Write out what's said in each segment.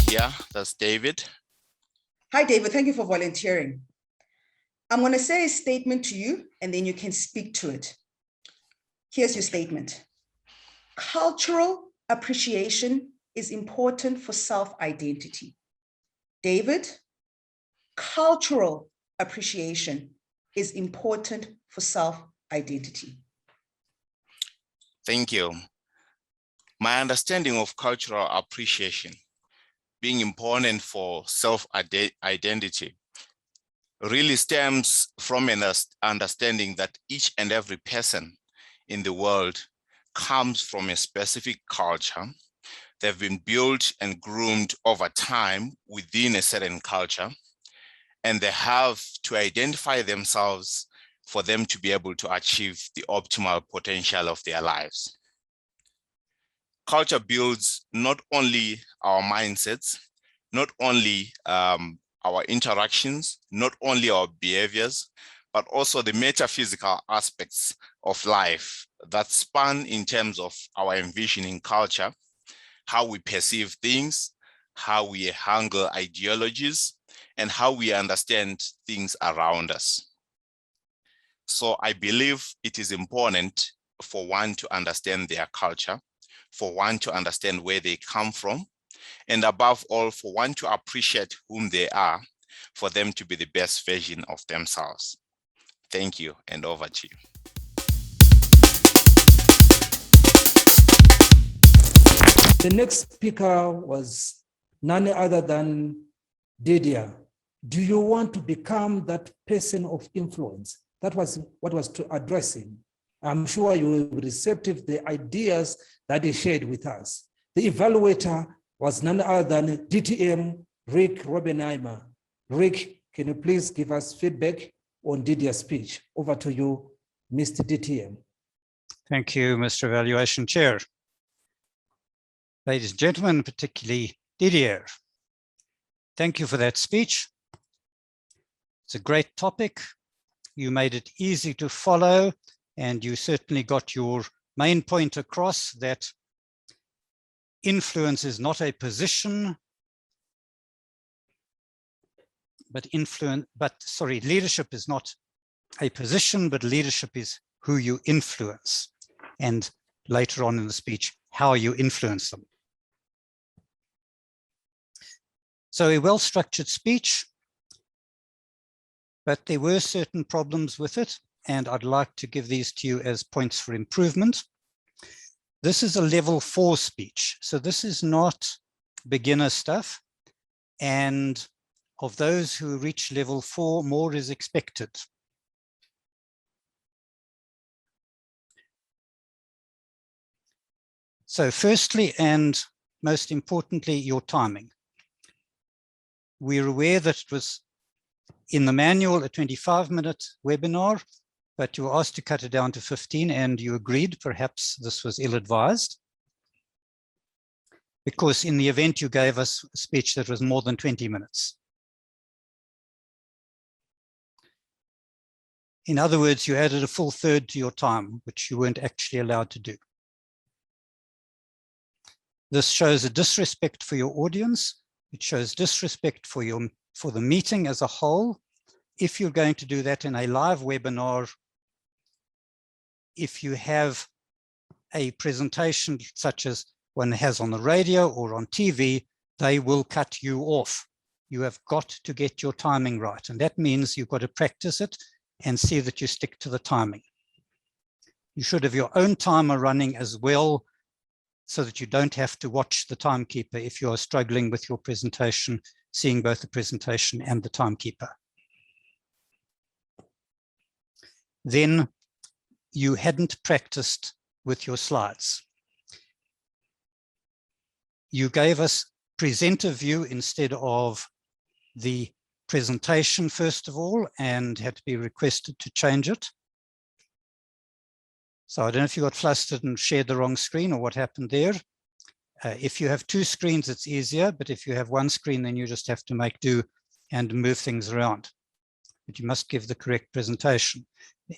here. That's David. Hi, David. Thank you for volunteering. I'm going to say a statement to you, and then you can speak to it. Here's your statement. Cultural appreciation is important for self-identity. David, cultural appreciation is important for self-identity. Thank you. My understanding of cultural appreciation being important for self-identity really stems from an understanding that each and every person in the world comes from a specific culture. They've been built and groomed over time within a certain culture, and they have to identify themselves for them to be able to achieve the optimal potential of their lives. Culture builds not only our mindsets, not only our interactions, not only our behaviors, but also the metaphysical aspects of life that span in terms of our envisioning culture, how we perceive things, how we handle ideologies, and how we understand things around us. So I believe it is important for one to understand their culture, for one to understand where they come from, and above all, for one to appreciate whom they are, for them to be the best version of themselves. Thank you, and over to you. The next speaker was none other than Didier. Do you want to become that person of influence? That was what was to address him. I'm sure you will be receptive to the ideas that he shared with us. The evaluator was none other than DTM Rick Raubenheimer. Rick, can you please give us feedback on Didier's speech? Over to you, Mr. DTM. Thank you, Mr. Evaluation Chair. Ladies and gentlemen, particularly Didier, thank you for that speech. It's a great topic. You made it easy to follow, and you certainly got your main point across that influence is not a position, leadership is not a position, but leadership is who you influence. And later on in the speech, how you influence them. So a well-structured speech, but there were certain problems with it, and I'd like to give these to you as points for improvement. This is a level 4 speech, so this is not beginner stuff, and of those who reach level 4, more is expected. So firstly, and most importantly, your timing. We're aware that it was in the manual a 25-minute webinar, but you were asked to cut it down to 15, and you agreed perhaps this was ill-advised, because in the event you gave us a speech that was more than 20 minutes. In other words, you added a full third to your time, which you weren't actually allowed to do. This shows a disrespect for your audience. It shows disrespect for the meeting as a whole. If you're going to do that in a live webinar, if you have a presentation such as one has on the radio or on TV, they will cut you off. You have got to get your timing right. And that means you've got to practice it and see that you stick to the timing. You should have your own timer running as well, so that you don't have to watch the timekeeper if you are struggling with your presentation, seeing both the presentation and the timekeeper. Then you hadn't practiced with your slides. You gave us presenter view instead of the presentation, first of all, and had to be requested to change it. So I don't know if you got flustered and shared the wrong screen or what happened there. If you have 2 screens, it's easier, but if you have 1 screen, then you just have to make do and move things around. But you must give the correct presentation.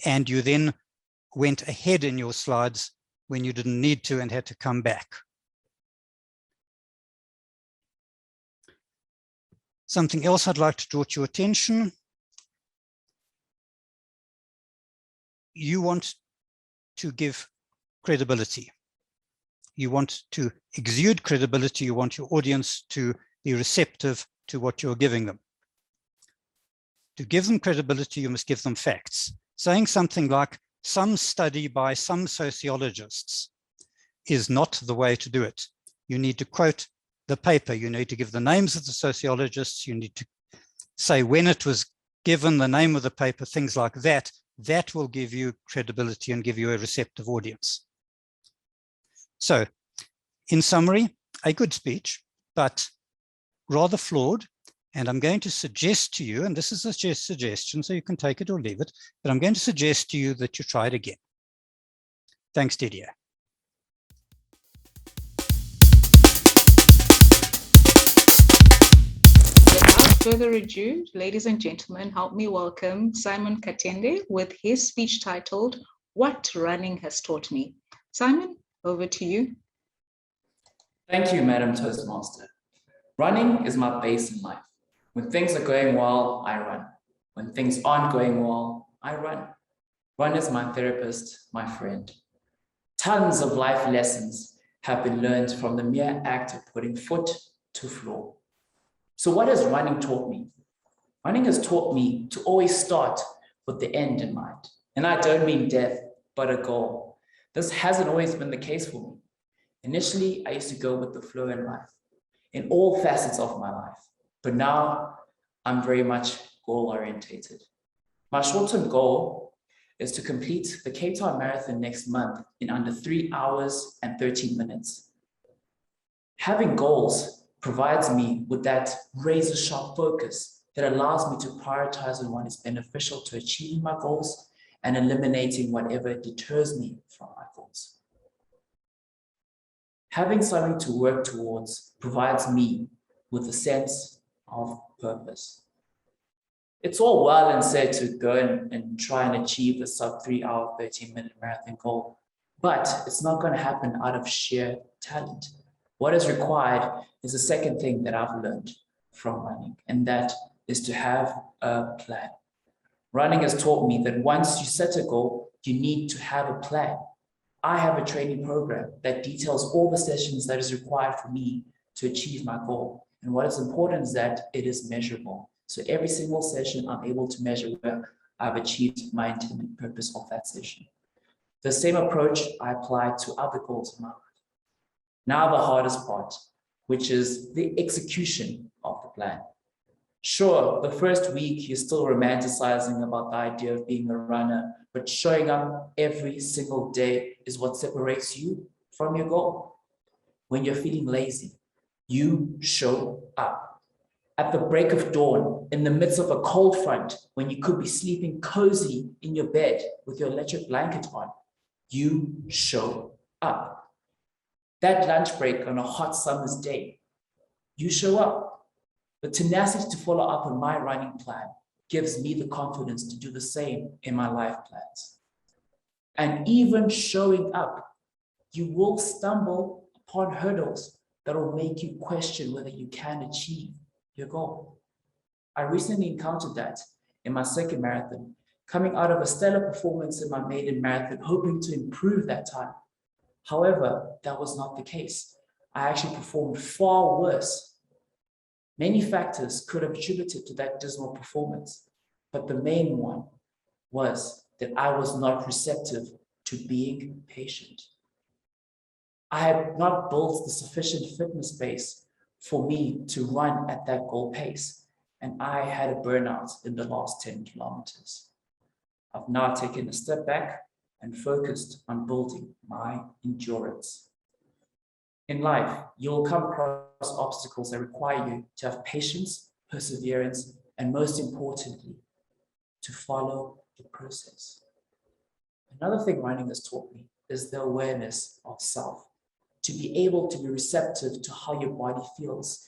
And you then went ahead in your slides when you didn't need to and had to come back. Something else I'd like to draw to your attention. You want to give credibility. You want to exude credibility. You want your audience to be receptive to what you're giving them. To give them credibility, you must give them facts. Saying something like, some study by some sociologists is not the way to do it. You need to quote the paper. You need to give the names of the sociologists. You need to say when it was given, the name of the paper, things like that. That will give you credibility and give you a receptive audience. So, in summary, a good speech, but rather flawed. And I'm going to suggest to you, and this is a suggestion, so you can take it or leave it, but I'm going to suggest to you that you try it again. Thanks, Didier. Without further ado, ladies and gentlemen, help me welcome Simon Katende with his speech titled, What Running Has Taught Me. Simon, over to you. Thank you, Madam Toastmaster. Running is my base in life. When things are going well, I run. When things aren't going well, I run. Run is my therapist, my friend. Tons of life lessons have been learned from the mere act of putting foot to floor. So what has running taught me? Running has taught me to always start with the end in mind. And I don't mean death, but a goal. This hasn't always been the case for me. Initially, I used to go with the flow in life, in all facets of my life. But now I'm very much goal-orientated. My short-term goal is to complete the Cape Town Marathon next month in under 3 hours and 13 minutes. Having goals provides me with that razor-sharp focus that allows me to prioritize on what is beneficial to achieving my goals and eliminating whatever deters me from my goals. Having something to work towards provides me with a sense of purpose. It's all well and said to go and try and achieve the sub 3 hour, 13-minute marathon goal, but it's not going to happen out of sheer talent. What is required is the second thing that I've learned from running, and that is to have a plan. Running has taught me that once you set a goal, you need to have a plan. I have a training program that details all the sessions that is required for me to achieve my goal. And what is important is that it is measurable. So every single session, I'm able to measure where I've achieved my intended purpose of that session. The same approach I apply to other goals in my life. Now the hardest part, which is the execution of the plan. Sure, the first week, you're still romanticizing about the idea of being a runner, but showing up every single day is what separates you from your goal. When you're feeling lazy, you show up. At the break of dawn, in the midst of a cold front, when you could be sleeping cozy in your bed with your electric blanket on, you show up. That lunch break on a hot summer's day, you show up. The tenacity to follow up on my running plan gives me the confidence to do the same in my life plans. And even showing up, you will stumble upon hurdles that will make you question whether you can achieve your goal. I recently encountered that in my second marathon, coming out of a stellar performance in my maiden marathon, hoping to improve that time. However, that was not the case. I actually performed far worse. Many factors could have attributed to that dismal performance, but the main one was that I was not receptive to being patient. I had not built the sufficient fitness base for me to run at that goal pace, and I had a burnout in the last 10 kilometers. I've now taken a step back and focused on building my endurance. In life, you'll come across obstacles that require you to have patience, perseverance, and most importantly, to follow the process. Another thing running has taught me is the awareness of self. To be able to be receptive to how your body feels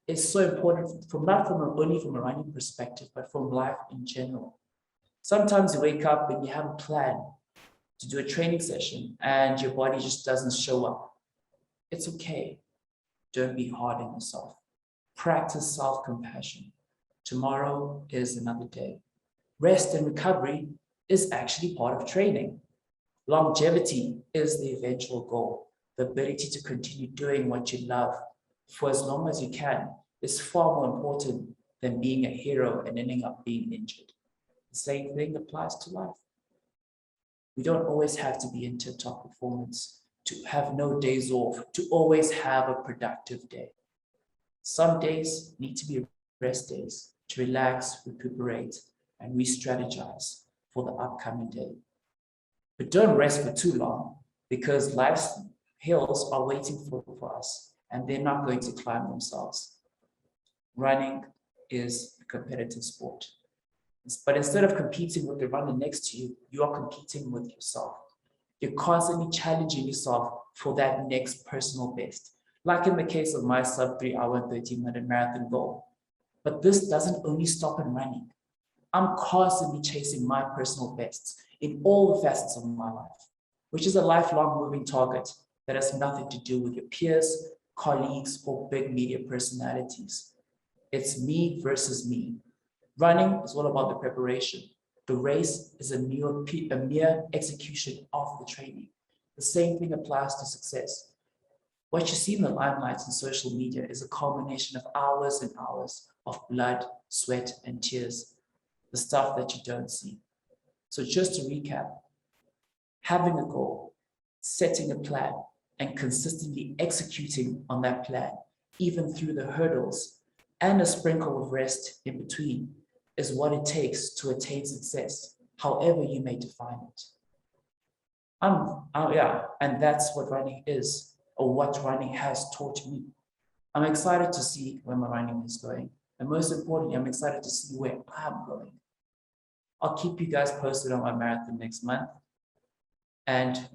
is so important, only from a running perspective, but from life in general. Sometimes you wake up and you have a plan to do a training session and your body just doesn't show up. It's okay. Don't be hard on yourself. Practice self-compassion. Tomorrow is another day. Rest and recovery is actually part of training. Longevity is the eventual goal. The ability to continue doing what you love for as long as you can is far more important than being a hero and ending up being injured. The same thing applies to life. We don't always have to be in tip-top performance, to have no days off, to always have a productive day. Some days need to be rest days to relax, recuperate, and re-strategize for the upcoming day. But don't rest for too long, because life's hills are waiting for us, and they're not going to climb themselves. Running is a competitive sport. But instead of competing with the runner next to you, you are competing with yourself. You're constantly challenging yourself for that next personal best. Like in the case of my sub 3 hour and 13-minute marathon goal. But this doesn't only stop in running. I'm constantly chasing my personal bests in all the facets of my life, which is a lifelong moving target that has nothing to do with your peers, colleagues, or big media personalities. It's me versus me. Running is all about the preparation. The race is a mere execution of the training. The same thing applies to success. What you see in the limelight in social media is a culmination of hours and hours of blood, sweat, and tears, the stuff that you don't see. So just to recap, having a goal, setting a plan, and consistently executing on that plan, even through the hurdles, and a sprinkle of rest in between, is what it takes to attain success, however you may define it. And that's what running is, or what running has taught me. I'm excited to see where my running is going. And most importantly, I'm excited to see where I'm going. I'll keep you guys posted on my marathon next month. And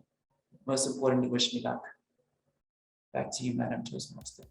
most importantly, wish me luck. Back to you, Madam Toastmaster.